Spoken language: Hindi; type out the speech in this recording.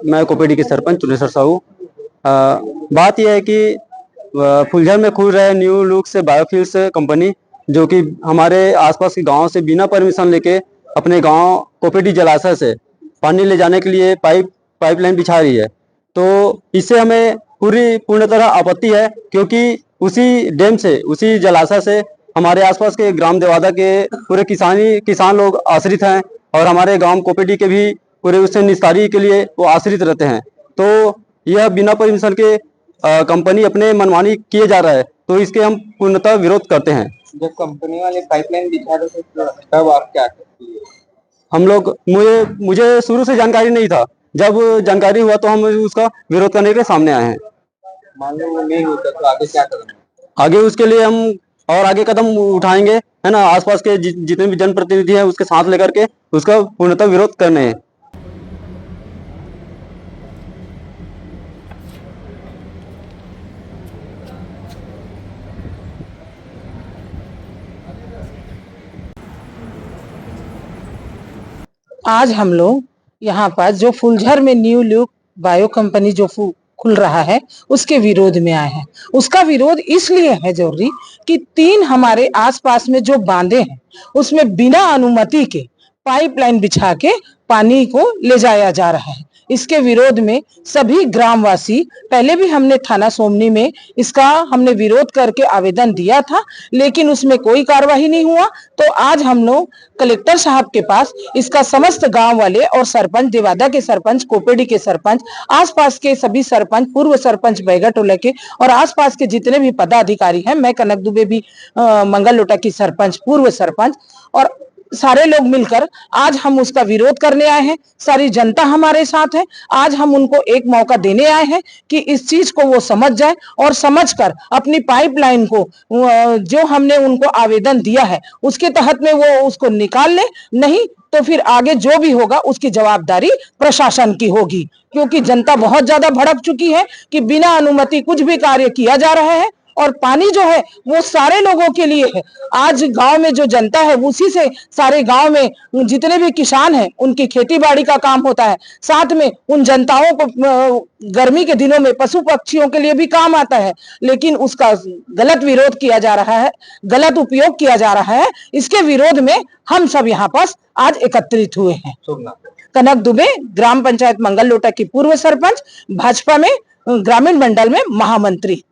मैं कोपेडी के सरपंच चुनेश्वर साहू। बात यह है कि फुलझर में खुल रहे न्यू लुक्स बायोफ्यूल्स कंपनी, जो कि हमारे आसपास के गांव से बिना परमिशन लेके अपने गांव कोपेडी जलाशय से पानी ले जाने के लिए पाइपलाइन बिछा रही है। तो इससे हमें पूर्ण तरह आपत्ति है, क्योंकि उसी डैम से, उसी जलाशय से हमारे आसपास के ग्राम देवादा के पूरे किसान लोग आश्रित हैं, और हमारे गांव कोपेडी के भी पूरे उससे निस्तारी के लिए वो आश्रित रहते हैं। तो यह बिना परमिशन के कंपनी अपने मनमानी किए जा रहा है, तो इसके हम पूर्णतः विरोध करते हैं। जब कंपनी वाले पाइपलाइन बिछा रहे थे तब आप क्या करते? हम लोग, मुझे शुरू से जानकारी नहीं था। जब जानकारी हुआ तो हम उसका विरोध करने के लिए सामने आए हैं। मान लो वो नहीं होता तो आगे क्या करेंगे? आगे उसके लिए हम और आगे कदम उठाएंगे, है ना। आसपास के जितने भी जनप्रतिनिधि हैं उसके साथ लेकर के उसका पूर्णतः विरोध करने हैं। आज हम लोग यहाँ पर जो फुलझर में न्यू लुक बायो कंपनी जो खुल रहा है उसके विरोध में आए हैं। उसका विरोध इसलिए है जरूरी कि 3 हमारे आसपास में जो बांधे हैं उसमें बिना अनुमति के पाइपलाइन बिछा के पानी को ले जाया जा रहा है। इसके विरोध में सभी ग्रामवासी, पहले भी हमने थाना सोमनी में इसका हमने विरोध करके आवेदन दिया था, लेकिन उसमें कोई कार्यवाही नहीं हुआ। तो आज हम लोग कलेक्टर साहब के पास इसका समस्त गांव वाले और सरपंच, देवादा के सरपंच, कोपेडी के सरपंच, आसपास के सभी सरपंच, पूर्व सरपंच बैगटोला के और आसपास के जितने भी पदाधिकारी हैं, मैं कनक दुबे भी मंगल लोटा की सरपंच, पूर्व सरपंच, और सारे लोग मिलकर आज हम उसका विरोध करने आए हैं। सारी जनता हमारे साथ है। आज हम उनको एक मौका देने आए हैं कि इस चीज को वो समझ जाए और समझकर अपनी पाइपलाइन को जो हमने उनको आवेदन दिया है उसके तहत में वो उसको निकाल ले, नहीं तो फिर आगे जो भी होगा उसकी जवाबदारी प्रशासन की होगी। क्योंकि जनता बहुत ज्यादा भड़क चुकी है कि बिना अनुमति कुछ भी कार्य किया जा रहा है, और पानी जो है वो सारे लोगों के लिए है। आज गांव में जो जनता है उसी से सारे गांव में जितने भी किसान हैं उनकी खेती बाड़ी का काम होता है। साथ में उन जनताओं को गर्मी के दिनों में पशु पक्षियों के लिए भी काम आता है, लेकिन उसका गलत विरोध किया जा रहा है, गलत उपयोग किया जा रहा है। इसके विरोध में हम सब यहाँ पर आज एकत्रित हुए हैं। कनक दुबे, ग्राम पंचायत मंगल लोटा की पूर्व सरपंच, भाजपा में ग्रामीण मंडल में महामंत्री।